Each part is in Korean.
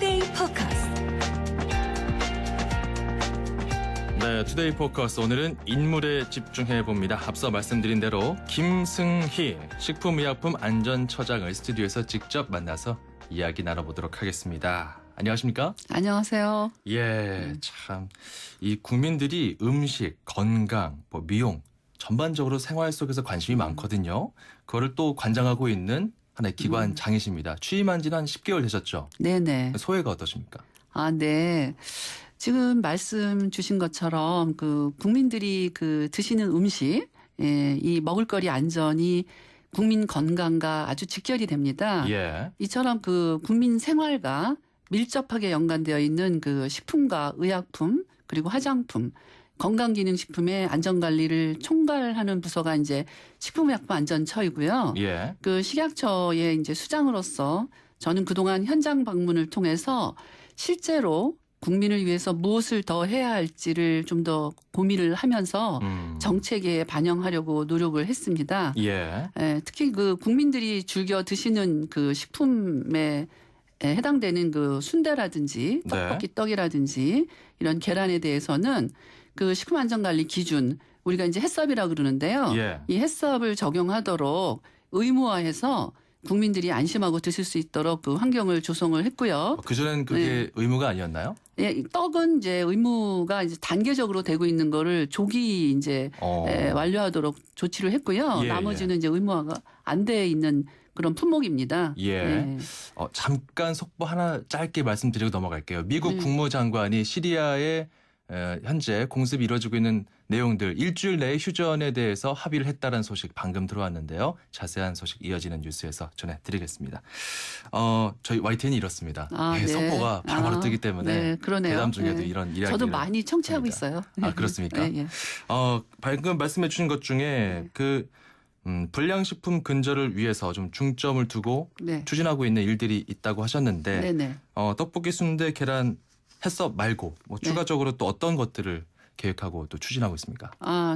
투데이 포커스. 네, 투데이 포커스 오늘은 인물에 집중해 봅니다. 앞서 말씀드린 대로 김승희 식품의약품 안전처장을 스튜디오에서 직접 만나서 이야기 나눠보도록 하겠습니다. 안녕하십니까? 안녕하세요. 예, 참 이 국민들이 음식, 건강, 미용 전반적으로 생활 속에서 관심이 많거든요. 그거를 또 관장하고 있는 하나의 기관 장이십니다. 취임한 지는 한 10개월 되셨죠? 네네. 소회가 어떠십니까? 아, 네. 지금 말씀 주신 것처럼 그 국민들이 그 드시는 음식, 이 먹을거리 안전이 국민 건강과 아주 직결이 됩니다. 예. 이처럼 그 국민 생활과 밀접하게 연관되어 있는 그 식품과 의약품 그리고 화장품, 건강기능식품의 안전관리를 총괄하는 부서가 이제 식품의약품안전처이고요. 예. 그 식약처의 이제 수장으로서 저는 그동안 현장 방문을 통해서 실제로 국민을 위해서 무엇을 더 해야 할지를 좀 더 고민을 하면서 정책에 반영하려고 노력을 했습니다. 예. 특히 그 국민들이 즐겨 드시는 그 식품에 해당되는 그 순대라든지 떡볶이 네. 떡이라든지 이런 계란에 대해서는 그 식품안전관리 기준 우리가 이제 햇섭이라고 그러는데요. 예. 이 햇섭을 적용하도록 의무화해서 국민들이 안심하고 드실 수 있도록 그 환경을 조성을 했고요. 그전엔 그게 의무가 아니었나요? 예, 이 떡은 이제 의무가 이제 단계적으로 되고 있는 거를 조기 이제 완료하도록 조치를 했고요. 예, 나머지는 이제 의무화가 안 돼 있는 그런 품목입니다. 예. 네. 잠깐 속보 하나 짧게 말씀드리고 넘어갈게요. 미국 국무장관이 시리아에 현재 공습이 이루어지고 있는 내용들 일주일 내에 휴전에 대해서 합의를 했다는 소식 방금 들어왔는데요. 자세한 소식 이어지는 뉴스에서 전해드리겠습니다. 저희 YTN이 이렇습니다. 네. 속보가 바로바로 뜨기 때문에 네, 그러네요. 대담 중에도 네. 이런 이야기를 저도 많이 청취하고 합니다. 있어요. 아, 그렇습니까? 네, 예. 방금 말씀해 주신 것 중에 불량식품 근절을 위해서 좀 중점을 두고 네. 추진하고 있는 일들이 있다고 하셨는데 네네. 떡볶이, 순대, 계란, 햇섭 말고 네. 추가적으로 또 어떤 것들을 계획하고 또 추진하고 있습니까?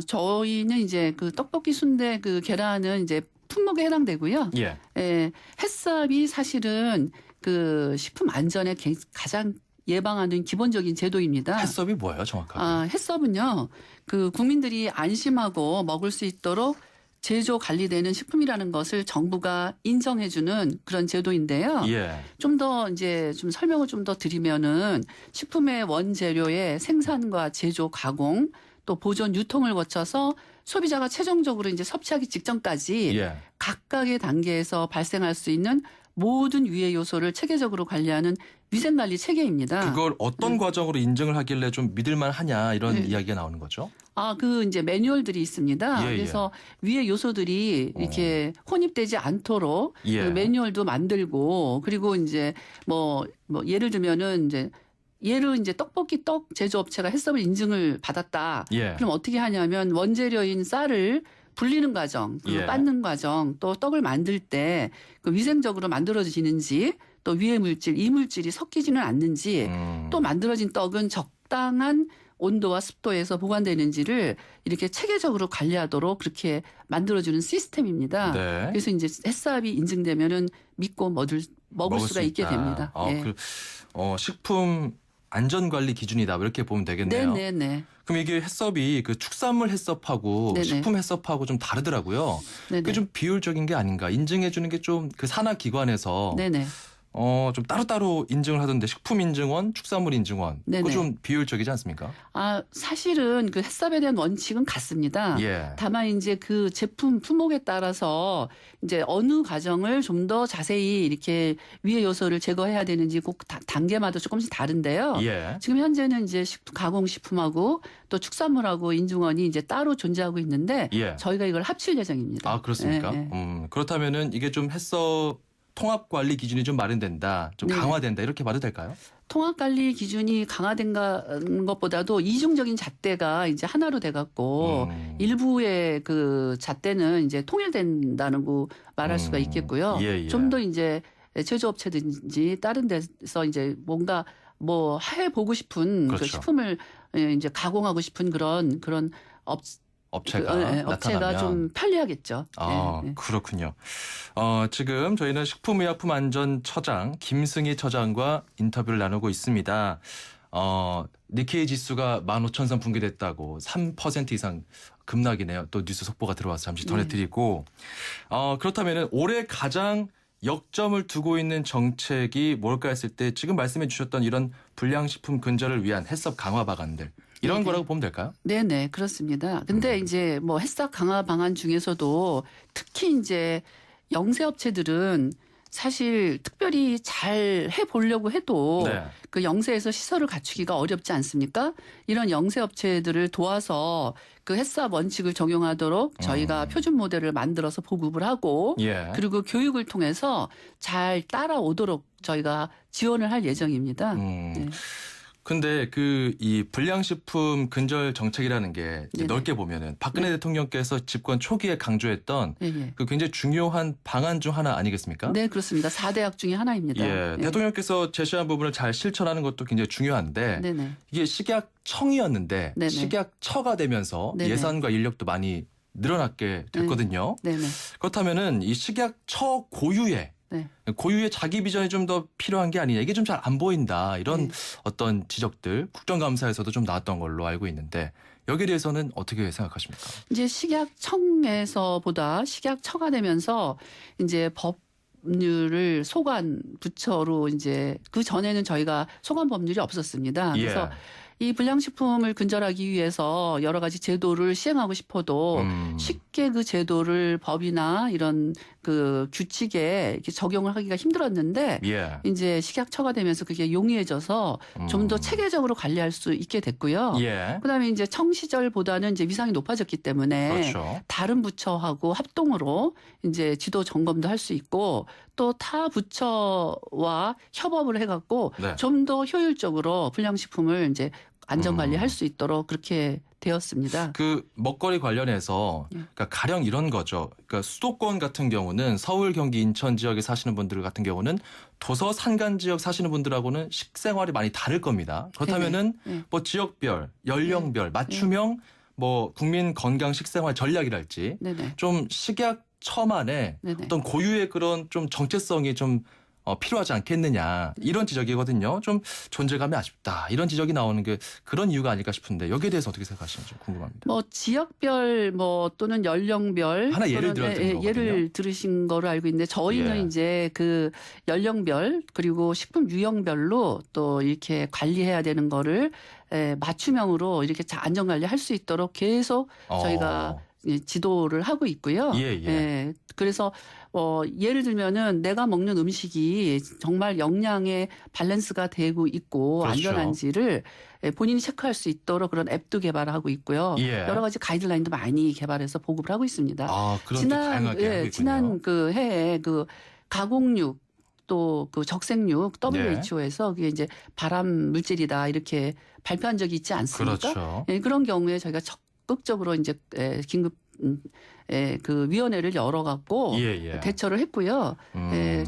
저희는 이제 그 떡볶이, 순대, 그 계란은 이제 품목에 해당되고요. 예. 햇섭이 사실은 그 식품 안전에 가장 예방하는 기본적인 제도입니다. 햇섭이 뭐예요, 정확하게? 햇섭은요, 그 국민들이 안심하고 먹을 수 있도록 제조 관리되는 식품이라는 것을 정부가 인정해주는 그런 제도인데요. 예. 좀 더 이제 좀 설명을 좀 더 드리면은 식품의 원재료의 생산과 제조, 가공 또 보존, 유통을 거쳐서 소비자가 최종적으로 이제 섭취하기 직전까지 예. 각각의 단계에서 발생할 수 있는 모든 유해 요소를 체계적으로 관리하는 위생관리 체계입니다. 그걸 어떤 과정으로 인증을 하길래 좀 믿을만 하냐 이런 이야기가 나오는 거죠? 그 이제 매뉴얼들이 있습니다. 예, 그래서 위에 요소들이 이렇게 혼입되지 않도록 예. 그 매뉴얼도 만들고 그리고 이제 뭐 예를 들면은 예를 이제 떡볶이 떡 제조업체가 햇섭을 인증을 받았다. 예. 그럼 어떻게 하냐면 원재료인 쌀을 불리는 과정, 그리고 예. 빻는 과정, 또 떡을 만들 때 그 위생적으로 만들어지는지 또 위해 물질, 이물질이 섞이지는 않는지 또 만들어진 떡은 적당한 온도와 습도에서 보관되는지를 이렇게 체계적으로 관리하도록 그렇게 만들어주는 시스템입니다. 네. 그래서 이제 햇섭이 인증되면은 믿고 먹을 수가 있게 됩니다. 예. 식품 안전관리 기준이다 이렇게 보면 되겠네요. 네네네. 그럼 이게 햇섭이 그 축산물 햇섭하고 네네. 식품 햇섭하고 좀 다르더라고요. 네네. 그게 좀 비효율적인 게 아닌가. 인증해 주는 게 좀 그 산하기관에서 네네. 좀 따로따로 인증을 하던데 식품인증원, 축산물인증원 그거 네네. 좀 비효율적이지 않습니까? 사실은 그 햇섭에 대한 원칙은 같습니다. 예. 다만 이제 그 제품 품목에 따라서 이제 어느 과정을 좀 더 자세히 이렇게 위해 요소를 제거해야 되는지 꼭 단계마다 조금씩 다른데요. 예. 지금 현재는 이제 가공식품하고 또 축산물하고 인증원이 이제 따로 존재하고 있는데 예. 저희가 이걸 합칠 예정입니다. 아, 그렇습니까? 예, 예. 그렇다면은 이게 좀 햇섭 통합 관리 기준이 좀 마련된다, 좀 네. 강화된다 이렇게 봐도 될까요? 통합관리 기준이 강화된 것보다도 이중적인 잣대가 이제 하나로 돼갖고 일부의 그 잣대는 이제 통일된다는 거 말할 수가 있겠고요. 예, 예. 좀 더 이제 제조업체든지 다른 데서 이제 뭔가 해보고 싶은 그렇죠. 그 식품을 이제 가공하고 싶은 그런 업체가 업체가 나타나면 좀 편리하겠죠. 아, 네, 네. 그렇군요. 지금 저희는 식품의약품안전처장 김승희 처장과 인터뷰를 나누고 있습니다. 니케이 지수가 15,000선 붕괴됐다고 3% 이상 급락이네요. 또 뉴스 속보가 들어와서 잠시 전해드리고 그렇다면 올해 가장 역점을 두고 있는 정책이 뭘까 했을 때 지금 말씀해 주셨던 이런 불량식품 근절을 위한 해썹 강화 방안들 이런 네네. 거라고 보면 될까요? 네네, 그렇습니다. 근데 이제 뭐 햇싹 강화 방안 중에서도 특히 이제 영세업체들은 사실 특별히 잘 해보려고 해도 네. 그 영세에서 시설을 갖추기가 어렵지 않습니까? 이런 영세업체들을 도와서 그 햇싹 원칙을 적용하도록 저희가 표준 모델을 만들어서 보급을 하고 예. 그리고 교육을 통해서 잘 따라오도록 저희가 지원을 할 예정입니다. 네. 근데 이 불량식품 근절 정책이라는 게 네네. 넓게 보면은 박근혜 대통령께서 집권 초기에 강조했던 예, 예. 그 굉장히 중요한 방안 중 하나 아니겠습니까? 네, 그렇습니다. 4대약 중에 하나입니다. 예, 대통령께서 제시한 부분을 잘 실천하는 것도 굉장히 중요한데 네네. 이게 식약청이었는데 네네. 식약처가 되면서 네네. 예산과 인력도 많이 늘어났게 됐거든요. 네네. 그렇다면은 이 식약처 네. 고유의 자기 비전이 좀 더 필요한 게 아니냐. 이게 좀 잘 안 보인다. 이런 네. 어떤 지적들 국정감사에서도 좀 나왔던 걸로 알고 있는데 여기에 대해서는 어떻게 생각하십니까? 이제 식약청에서보다 식약처가 되면서 이제 법률을 소관 부처로 이제 그 전에는 저희가 소관 법률이 없었습니다. 그래서 이 불량식품을 근절하기 위해서 여러 가지 제도를 시행하고 싶어도 쉽게 그 제도를 법이나 이런 그 규칙에 이렇게 적용을 하기가 힘들었는데 예. 이제 식약처가 되면서 그게 용이해져서 좀 더 체계적으로 관리할 수 있게 됐고요. 예. 그다음에 이제 청 시절보다는 이제 위상이 높아졌기 때문에 그렇죠. 다른 부처하고 합동으로 이제 지도 점검도 할 수 있고 또 타 부처와 협업을 해갖고 네. 좀 더 효율적으로 불량식품을 이제 안전관리할 수 있도록 그렇게 되었습니다. 그 먹거리 관련해서 그러니까 가령 이런 거죠. 그러니까 수도권 같은 경우는 서울, 경기, 인천 지역에 사시는 분들 같은 경우는 도서 산간 지역 사시는 분들하고는 식생활이 많이 다를 겁니다. 그렇다면은 네. 뭐 지역별, 연령별, 맞춤형 뭐 국민 건강 식생활 전략이랄지 네네. 좀 식약처만의 네네. 어떤 고유의 그런 좀 정체성이 좀 필요하지 않겠느냐 이런 지적이거든요. 좀 존재감이 아쉽다 이런 지적이 나오는 게 그런 이유가 아닐까 싶은데 여기에 대해서 어떻게 생각하시는지 궁금합니다. 뭐 지역별 뭐 또는 연령별 하나 예를 들어 드린 거거든요. 예를 들으신 거로 알고 있는데 저희는 예. 이제 그 연령별 그리고 식품 유형별로 또 이렇게 관리해야 되는 거를 맞춤형으로 이렇게 안전관리 할 수 있도록 계속 저희가 지도를 하고 있고요. 예. 그래서 예를 들면은 내가 먹는 음식이 정말 영양의 밸런스가 되고 있고 그렇죠. 안전한지를 본인이 체크할 수 있도록 그런 앱도 개발하고 있고요. 예. 여러 가지 가이드라인도 많이 개발해서 보급을 하고 있습니다. 그런 다양하게 하고 있군요. 지난 그 해에 그 가공육 또 그 적색육 WHO에서 그게 이제 발암 물질이다 이렇게 발표한 적이 있지 않습니까? 그렇죠. 그런 경우에 저희가 적극적으로 이제 긴급 그 위원회를 열어갖고 대처를 했고요.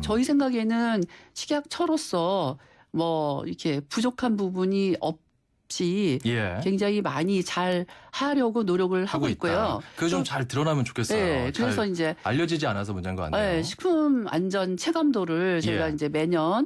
저희 생각에는 식약처로서 뭐 이렇게 부족한 부분이 없이 굉장히 많이 잘 하려고 노력을 하고 있고요. 그게 좀 잘 드러나면 좋겠어요. 네, 그래서 이제 알려지지 않아서 문제인 것 같네요. 식품 안전 체감도를 저희가 이제 매년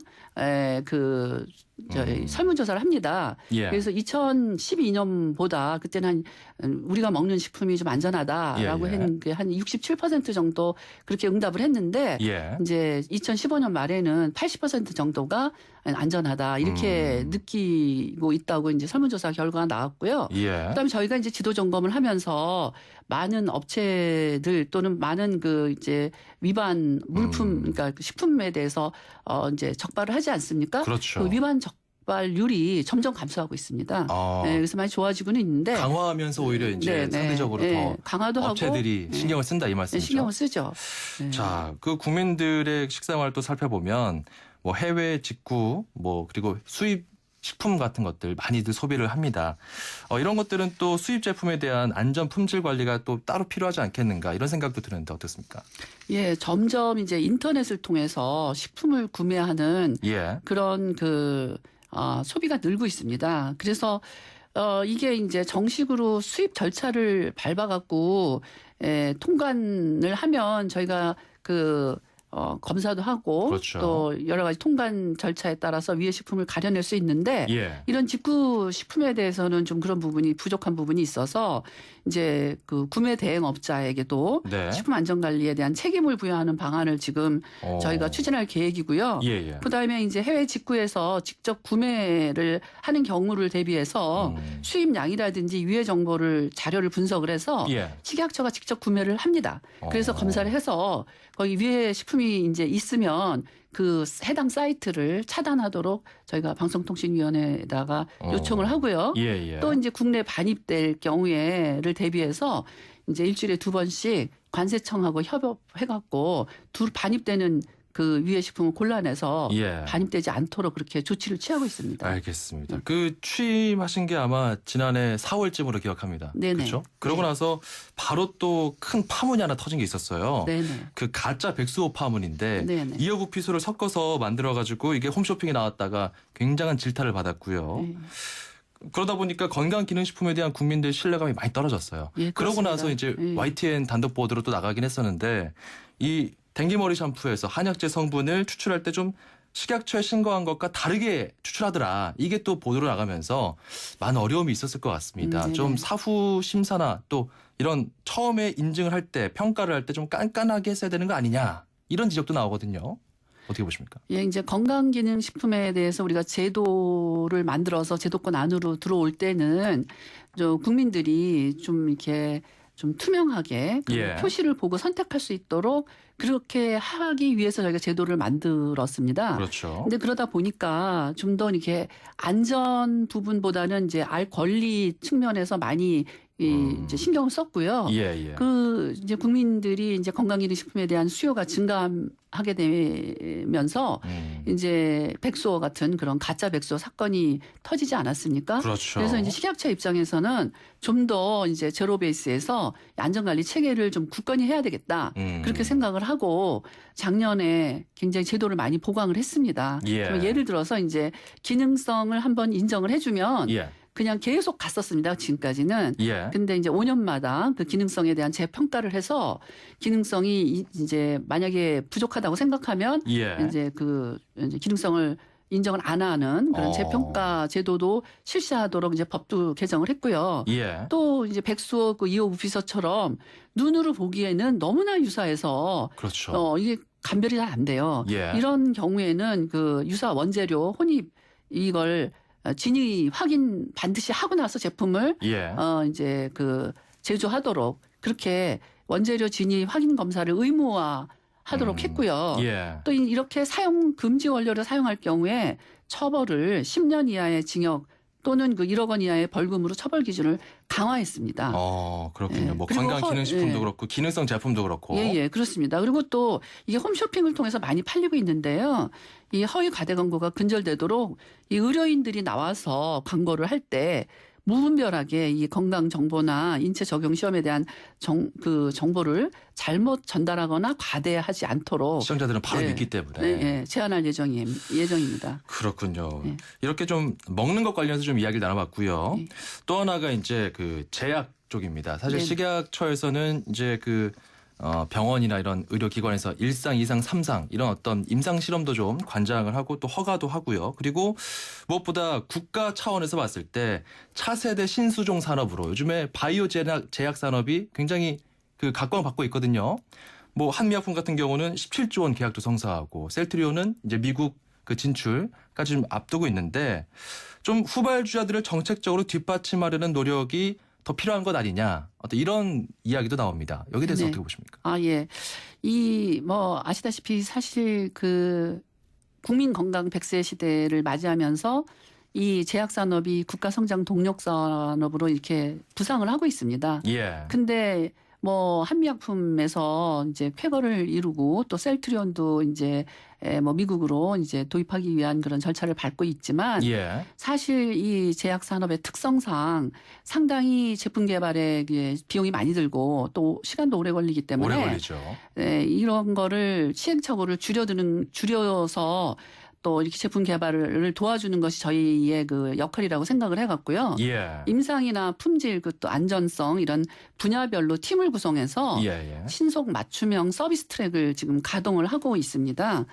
저희 설문조사를 합니다. 그래서 2012년보다 그때는 우리가 먹는 식품이 좀 안전하다라고 한 67% 정도 그렇게 응답을 했는데 이제 2015년 말에는 80% 정도가 안전하다 이렇게 느끼고 있다고 이제 설문조사 결과가 나왔고요. 그다음에 저희가 이제 지도 점검을 하면서 많은 업체들 또는 많은 그 이제 위반 물품 그러니까 식품에 대해서 이제 적발을 하지 않습니까? 그렇죠. 그 위반 적발률이 점점 감소하고 있습니다. 그래서 많이 좋아지고는 있는데 강화하면서 오히려 이제 상대적으로 더 강화도 업체들이 하고 신경을 쓴다 이 말씀이죠. 신경을 쓰죠. 자, 그 국민들의 식생활 또 살펴보면 뭐 해외 직구 뭐 그리고 수입 식품 같은 것들 많이들 소비를 합니다. 이런 것들은 또 수입 제품에 대한 안전 품질 관리가 또 따로 필요하지 않겠는가 이런 생각도 드는데 어떻습니까? 예, 점점 이제 인터넷을 통해서 식품을 구매하는 그런 그 소비가 늘고 있습니다. 그래서 이게 이제 정식으로 수입 절차를 밟아갖고 통관을 하면 저희가 검사도 하고 그렇죠. 또 여러 가지 통관 절차에 따라서 위해 식품을 가려낼 수 있는데 예. 이런 직구 식품에 대해서는 좀 그런 부분이 부족한 부분이 있어서 이제 그 구매 대행업자에게도 네. 식품 안전 관리에 대한 책임을 부여하는 방안을 지금 저희가 추진할 계획이고요. 예. 그다음에 이제 해외 직구에서 직접 구매를 하는 경우를 대비해서 수입량이라든지 유해 정보를 자료를 분석을 해서 예. 식약처가 직접 구매를 합니다. 그래서 검사를 해서 거기 위해 식품이 이제 있으면 그 해당 사이트를 차단하도록 저희가 방송통신위원회에다가 요청을 하고요. 예. 또 이제 국내 반입될 경우에를 대비해서 이제 일주일에 2번씩 관세청하고 협업해갖고 반입되는 그 위해 식품을 골라내서 예. 반입되지 않도록 그렇게 조치를 취하고 있습니다. 알겠습니다. 그 취임하신 게 아마 지난해 4월쯤으로 기억합니다. 네네. 그렇죠? 그러고 네. 나서 바로 또 큰 파문이 하나 터진 게 있었어요. 네네. 그 가짜 백수호 파문인데 네네. 이어구피소를 섞어서 만들어가지고 이게 홈쇼핑에 나왔다가 굉장한 질타를 받았고요. 네. 그러다 보니까 건강기능식품에 대한 국민들 신뢰감이 많이 떨어졌어요. 예, 그러고 나서 이제 예. YTN 단독 보도로 또 나가긴 했었는데 이 댕기머리 샴푸에서 한약재 성분을 추출할 때 좀 식약처에 신고한 것과 다르게 추출하더라. 이게 또 보도로 나가면서 많은 어려움이 있었을 것 같습니다. 네네. 좀 사후 심사나 또 이런 처음에 인증을 할 때 평가를 할 때 좀 깐깐하게 했어야 되는 거 아니냐. 이런 지적도 나오거든요. 어떻게 보십니까? 예, 이제 건강기능식품에 대해서 우리가 제도를 만들어서 제도권 안으로 들어올 때는 국민들이 좀 이렇게 좀 투명하게 그 예. 표시를 보고 선택할 수 있도록 그렇게 하기 위해서 저희가 제도를 만들었습니다. 그렇죠. 근데 그러다 보니까 좀 더 이렇게 안전 부분보다는 이제 알 권리 측면에서 많이 이제 신경을 썼고요. 예. 그 이제 국민들이 이제 건강기능식품에 대한 수요가 증가하게 되면서 이제 백수호 같은 그런 가짜 백수호 사건이 터지지 않았습니까? 그렇죠. 그래서 이제 식약처 입장에서는 좀 더 이제 제로 베이스에서 안전관리 체계를 좀 굳건히 해야 되겠다. 그렇게 생각을 하고 작년에 굉장히 제도를 많이 보강을 했습니다. 예. 예를 들어서 이제 기능성을 한번 인정을 해주면 예. 그냥 계속 갔었습니다. 지금까지는. 예. 근데 이제 5년마다 그 기능성에 대한 재평가를 해서 기능성이 이제 만약에 부족하다고 생각하면 예. 이제 이제 기능성을 인정을 안 하는 그런 재평가 제도도 실시하도록 이제 법도 개정을 했고요. 예. 또 이제 백수호 그 이호 부피서처럼 눈으로 보기에는 너무나 유사해서 그렇죠. 이게 감별이 잘 안 돼요. 예. 이런 경우에는 그 유사 원재료 혼입 이걸 진위 확인 반드시 하고 나서 제품을 예. 이제 제조하도록 그렇게 원재료 진위 확인 검사를 의무화하도록 했고요. 예. 또 이렇게 사용 금지 원료를 사용할 경우에 처벌을 10년 이하의 징역 또는 1억 원 이하의 벌금으로 처벌 기준을 강화했습니다. 그렇군요. 예. 뭐 그리고 건강기능식품도 예. 그렇고 기능성 제품도 그렇고. 예, 그렇습니다. 그리고 또 이게 홈쇼핑을 통해서 많이 팔리고 있는데요. 이 허위 과대 광고가 근절되도록 이 의료인들이 나와서 광고를 할 때 무분별하게 이 건강 정보나 인체 적용 시험에 대한 정보를 잘못 전달하거나 과대하지 않도록 시청자들은 바로 예. 믿기 때문에. 네, 제한할 예정입니다. 그렇군요. 예. 이렇게 좀 먹는 것 관련해서 좀 이야기를 나눠봤고요. 예. 또 하나가 이제 그 제약 쪽입니다. 사실 네. 식약처에서는 이제 병원이나 이런 의료기관에서 1상, 2상, 3상 이런 어떤 임상 실험도 좀 관장을 하고 또 허가도 하고요. 그리고 무엇보다 국가 차원에서 봤을 때 차세대 신수종 산업으로 요즘에 바이오 제약 산업이 굉장히 각광받고 있거든요. 뭐 한미약품 같은 경우는 17조 원 계약도 성사하고 셀트리온은 이제 미국 진출까지 좀 앞두고 있는데 좀 후발주자들을 정책적으로 뒷받침하려는 노력이 더 필요한 것 아니냐. 어떤 이런 이야기도 나옵니다. 여기에 대해서 네. 어떻게 보십니까? 예. 아시다시피 사실 국민 건강 100세 시대를 맞이하면서 이 제약 산업이 국가 성장 동력 산업으로 이렇게 부상을 하고 있습니다. 예. 근데 한미약품에서 이제 쾌거를 이루고 또 셀트리온도 이제 미국으로 이제 도입하기 위한 그런 절차를 밟고 있지만 예. 사실 이 제약 산업의 특성상 상당히 제품 개발에 비용이 많이 들고 또 시간도 오래 걸리기 때문에 오래 걸리죠. 이런 거를 시행착오를 줄여서 또 이렇게 제품 개발을 도와주는 것이 저희의 그 역할이라고 생각을 해갖고요. 예. 임상이나 품질, 그 또 안전성 이런 분야별로 팀을 구성해서 예. 신속 맞춤형 서비스 트랙을 지금 가동을 하고 있습니다.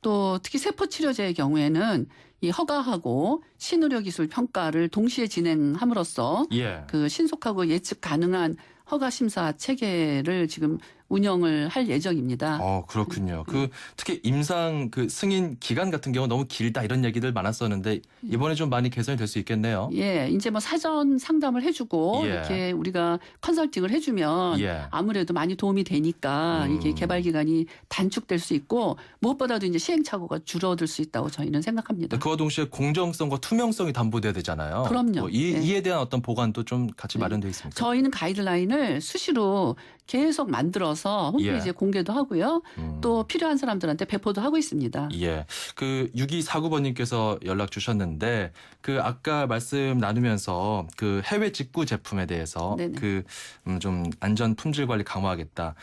또 특히 세포 치료제의 경우에는 이 허가하고 신의료 기술 평가를 동시에 진행함으로써 예. 그 신속하고 예측 가능한 허가 심사 체계를 지금 운영을 할 예정입니다. 그렇군요. 그 특히 임상 그 승인 기간 같은 경우 너무 길다 이런 얘기들 많았었는데 이번에 좀 많이 개선이 될 수 있겠네요. 예, 이제 뭐 사전 상담을 해주고 예. 이렇게 우리가 컨설팅을 해주면 예. 아무래도 많이 도움이 되니까 이게 개발 기간이 단축될 수 있고 무엇보다도 이제 시행착오가 줄어들 수 있다고 저희는 생각합니다. 그와 동시에 공정성과 투명성이 담보돼야 되잖아요. 그럼요. 이에 대한 어떤 보관도 좀 같이 마련되어 있습니다. 저희는 가이드라인을 수시로 계속 만들어서 홈페이지에 예. 공개도 하고요. 또 필요한 사람들한테 배포도 하고 있습니다. 예. 그 6249번님께서 연락 주셨는데 그 아까 말씀 나누면서 그 해외 직구 제품에 대해서 네네. 그 좀 안전 품질 관리 강화하겠다.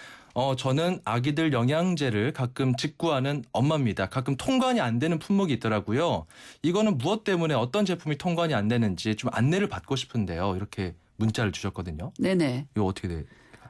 저는 아기들 영양제를 가끔 직구하는 엄마입니다. 가끔 통관이 안 되는 품목이 있더라고요. 이거는 무엇 때문에 어떤 제품이 통관이 안 되는지 좀 안내를 받고 싶은데요. 이렇게 문자를 주셨거든요. 네네. 이거 어떻게 돼요?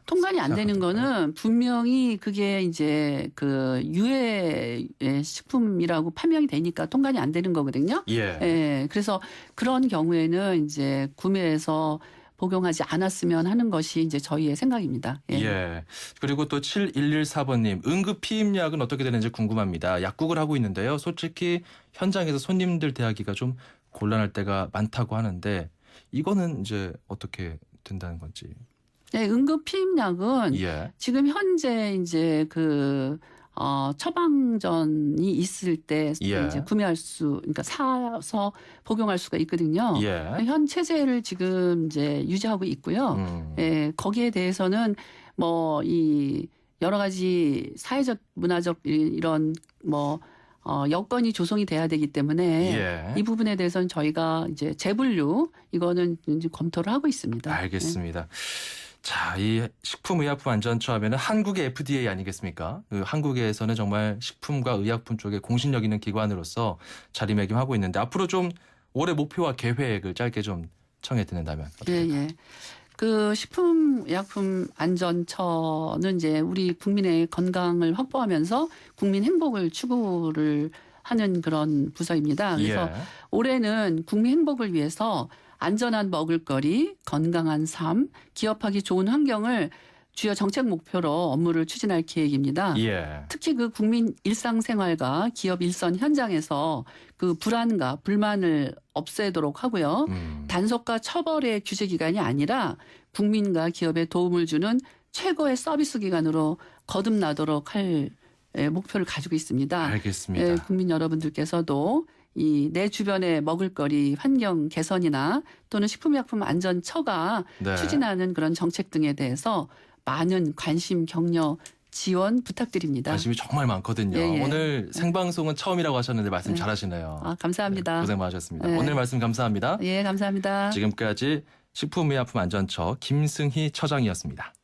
통관이 안 되는 거는 분명히 그게 이제 그 유해 식품이라고 판명이 되니까 통관이 안 되는 거거든요. 예. 예. 그래서 그런 경우에는 이제 구매해서 복용하지 않았으면 하는 것이 이제 저희의 생각입니다. 예. 예. 그리고 또 7114번님, 응급 피임약은 어떻게 되는지 궁금합니다. 약국을 하고 있는데요. 솔직히 현장에서 손님들 대하기가 좀 곤란할 때가 많다고 하는데 이거는 이제 어떻게 된다는 건지. 네, 응급 피임약은 예. 지금 현재 이제 그 처방전이 있을 때 예. 이제 구매할 그러니까 사서 복용할 수가 있거든요. 예. 현 체제를 지금 이제 유지하고 있고요. 예, 거기에 대해서는 뭐 이 여러 가지 사회적, 문화적 이런 뭐 여건이 조성이 돼야 되기 때문에 예. 이 부분에 대해서는 저희가 이제 재분류 이거는 이제 검토를 하고 있습니다. 알겠습니다. 자, 이 식품의약품안전처 하면은 한국의 FDA 아니겠습니까? 그 한국에서는 정말 식품과 의약품 쪽에 공신력 있는 기관으로서 자리매김하고 있는데 앞으로 좀 올해 목표와 계획을 짧게 좀 청해 듣는다면 어떻게 예, 될까요? 예. 그 식품의약품안전처는 이제 우리 국민의 건강을 확보하면서 국민 행복을 추구를 하는 그런 부서입니다. 그래서 예. 올해는 국민 행복을 위해서 안전한 먹을거리, 건강한 삶, 기업하기 좋은 환경을 주요 정책 목표로 업무를 추진할 계획입니다. 예. 특히 그 국민 일상생활과 기업 일선 현장에서 그 불안과 불만을 없애도록 하고요. 단속과 처벌의 규제 기관이 아니라 국민과 기업에 도움을 주는 최고의 서비스 기관으로 거듭나도록 할 목표를 가지고 있습니다. 알겠습니다. 국민 여러분들께서도 이 내 주변의 먹을거리 환경 개선이나 또는 식품의약품안전처가 네. 추진하는 그런 정책 등에 대해서 많은 관심, 격려, 지원 부탁드립니다. 관심이 정말 많거든요. 예, 예. 오늘 생방송은 처음이라고 하셨는데 말씀 잘하시네요. 감사합니다. 네, 고생 많으셨습니다. 네. 오늘 말씀 감사합니다. 예, 감사합니다. 지금까지 식품의약품안전처 김승희 처장이었습니다.